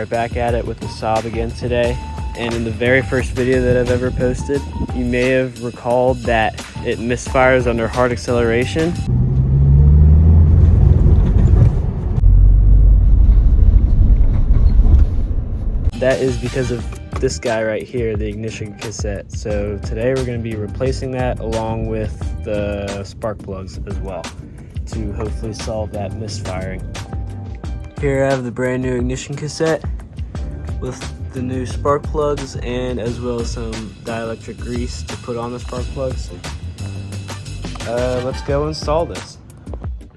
are back at it with the Saab again today. And in the very first video that I've ever posted, you may have recalled that it misfires under hard acceleration. That is because of this guy right here, the ignition cassette. So today we're going to be replacing that along with the spark plugs as well to hopefully solve that misfiring. Here I have the brand new ignition cassette with the new spark plugs and as well as some dielectric grease to put on the spark plugs. Let's go install this.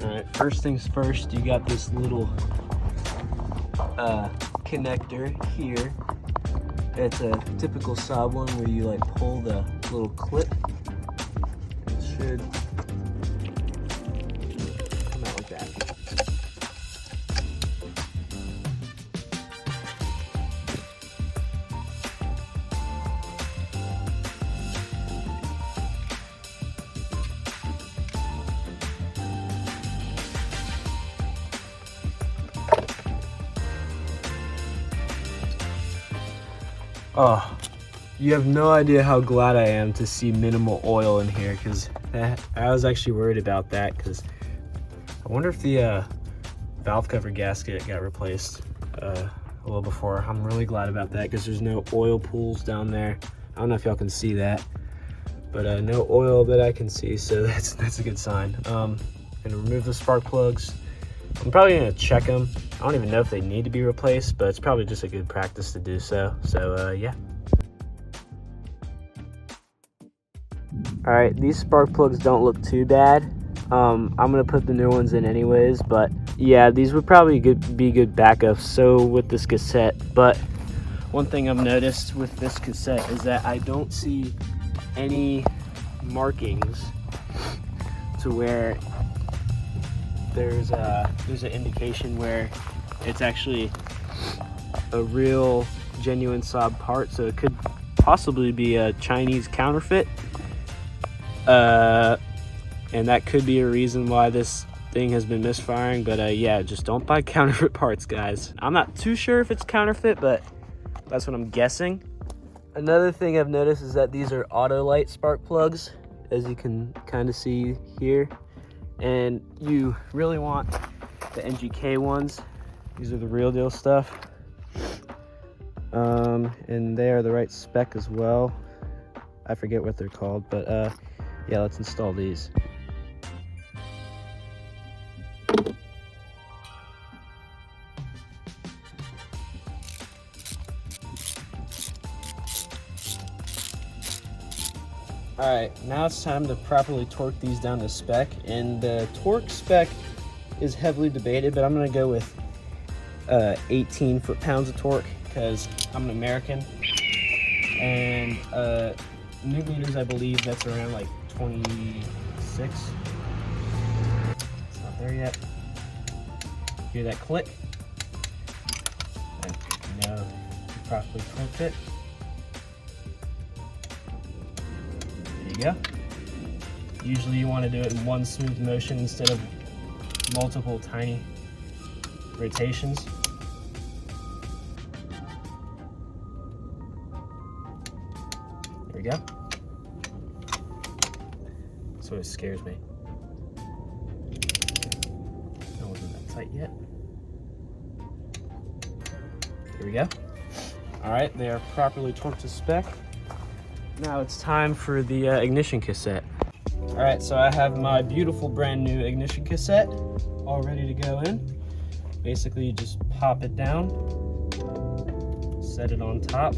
Alright, first things first, you got this little connector here. It's a typical Saab one where you like pull the little clip. It should come out like that. Oh, you have no idea how glad I am to see minimal oil in here, because I was actually worried about that, because I wonder if the valve cover gasket got replaced a little before. I'm really glad about that because there's no oil pools down there. I don't know if y'all can see that, but no oil that I can see, so that's a good sign. Gonna remove the spark plugs. I'm probably gonna check them. I don't even know if they need to be replaced, but it's probably just a good practice to do so. So yeah. All right, these spark plugs don't look too bad. I'm gonna put the new ones in anyways, but yeah, these would probably be good backups. So with this cassette, but one thing I've noticed with this cassette is that I don't see any markings to where there's an indication where it's actually a real genuine Saab part, so it could possibly be a Chinese counterfeit, and that could be a reason why this thing has been misfiring. But yeah, just don't buy counterfeit parts, guys. I'm not too sure if it's counterfeit, but that's what I'm guessing. Another thing I've noticed is that these are Autolite spark plugs, as you can kind of see here. And you really want the NGK ones. These are the real deal stuff. And they are the right spec as well. I forget what they're called, but yeah, let's install these. All right, now it's time to properly torque these down to spec, and the torque spec is heavily debated, but I'm gonna go with 18 foot-pounds of torque because I'm an American, and Newton meters, I believe that's around like 26. It's not there yet. Hear that click? And you know you properly torqued it. Go. Usually you want to do it in one smooth motion instead of multiple tiny rotations. There we go. That's what scares me. That wasn't that tight yet. Here we go. All right, they are properly torqued to spec. Now it's time for the ignition cassette. All right, so I have my beautiful brand new ignition cassette all ready to go in. Basically, you just pop it down, set it on top,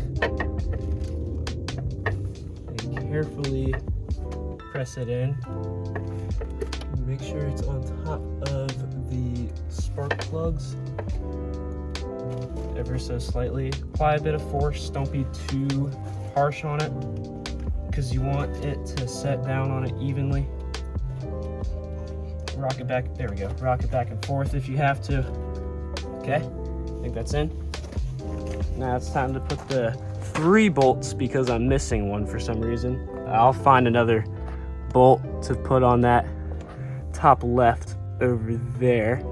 and carefully press it in. Make sure it's on top of the spark plugs ever so slightly. Apply a bit of force, don't be too harsh on it because you want it to set down on it evenly. Rock it back, there we go. Rock it back and forth if you have to. Okay, I think that's in. Now it's time to put the 3 bolts because I'm missing one for some reason. I'll find another bolt to put on that top left over there.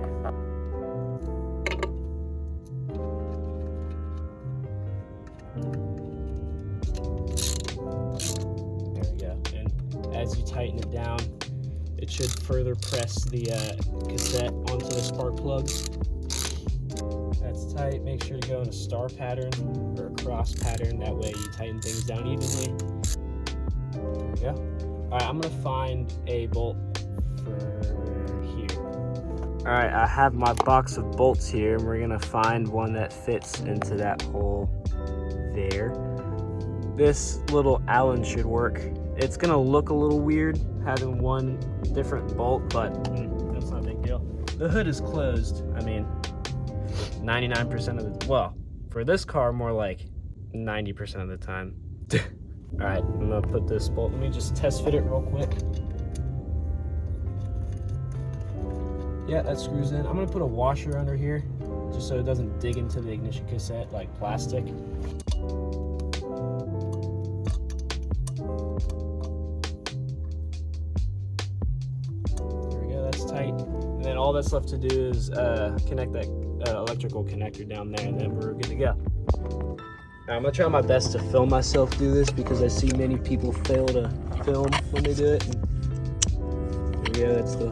as you tighten it down, it should further press the cassette onto the spark plugs. That's tight. Make sure to go in a star pattern or a cross pattern. That way you tighten things down evenly. There we go. All right, I'm gonna find a bolt for here. All right, I have my box of bolts here, and we're gonna find one that fits into that hole there. This little Allen should work. It's gonna look a little weird having one different bolt, but that's not a big deal. The hood is closed. I mean, 99% of the, well, for this car, more like 90% of the time. All right, I'm gonna put this bolt, let me just test fit it real quick. Yeah, that screws in. I'm gonna put a washer under here, just so it doesn't dig into the ignition cassette like plastic. Tight, and then all that's left to do is connect that electrical connector down there, and then we're good to go. Now, I'm gonna try my best to film myself do this because I see many people fail to film when they do it. And there we go, that's the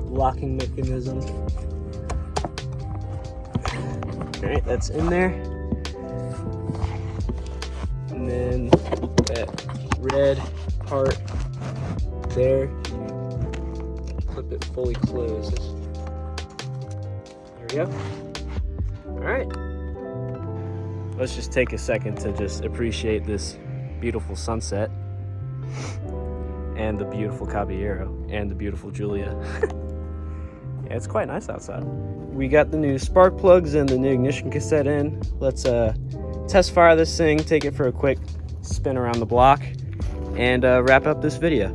locking mechanism. All right, that's in there. And then that red part there, flip it fully closed. There we go. All right. Let's just take a second to just appreciate this beautiful sunset and the beautiful Caballero and the beautiful Julia. Yeah, it's quite nice outside. We got the new spark plugs and the new ignition cassette in. Let's test fire this thing, take it for a quick spin around the block, and wrap up this video.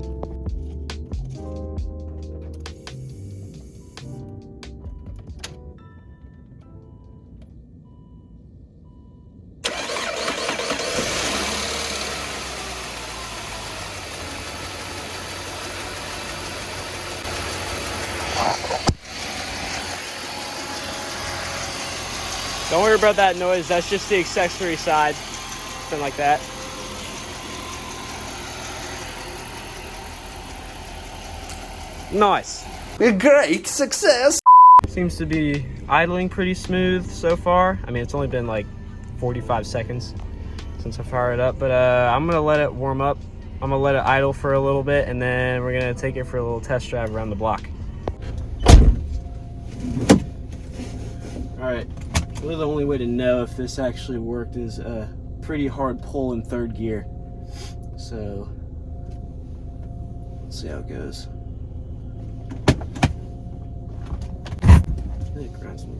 Don't worry about that noise, that's just the accessory side. Something like that. Nice. A great success! Seems to be idling pretty smooth so far. I mean, it's only been like 45 seconds since I fired it up, but I'm gonna let it warm up. I'm gonna let it idle for a little bit, and then we're gonna take it for a little test drive around the block. All right. Really, the only way to know if this actually worked is a pretty hard pull in third gear. So, let's see how it goes. It grinds me.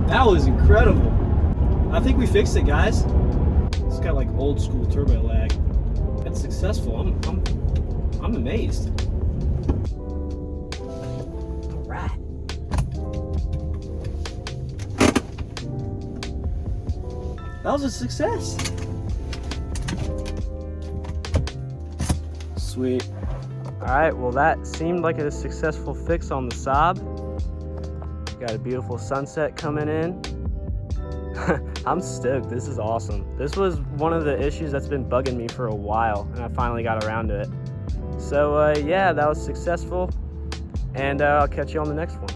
That was incredible. I think we fixed it, guys. It's got like old school turbo lag. That's successful. I'm amazed. All right. That was a success. Sweet. All right, well that seemed like a successful fix on the Saab. Got a beautiful sunset coming in. I'm stoked, this is awesome. This was one of the issues that's been bugging me for a while, and I finally got around to it. So yeah, that was successful, and I'll catch you on the next one.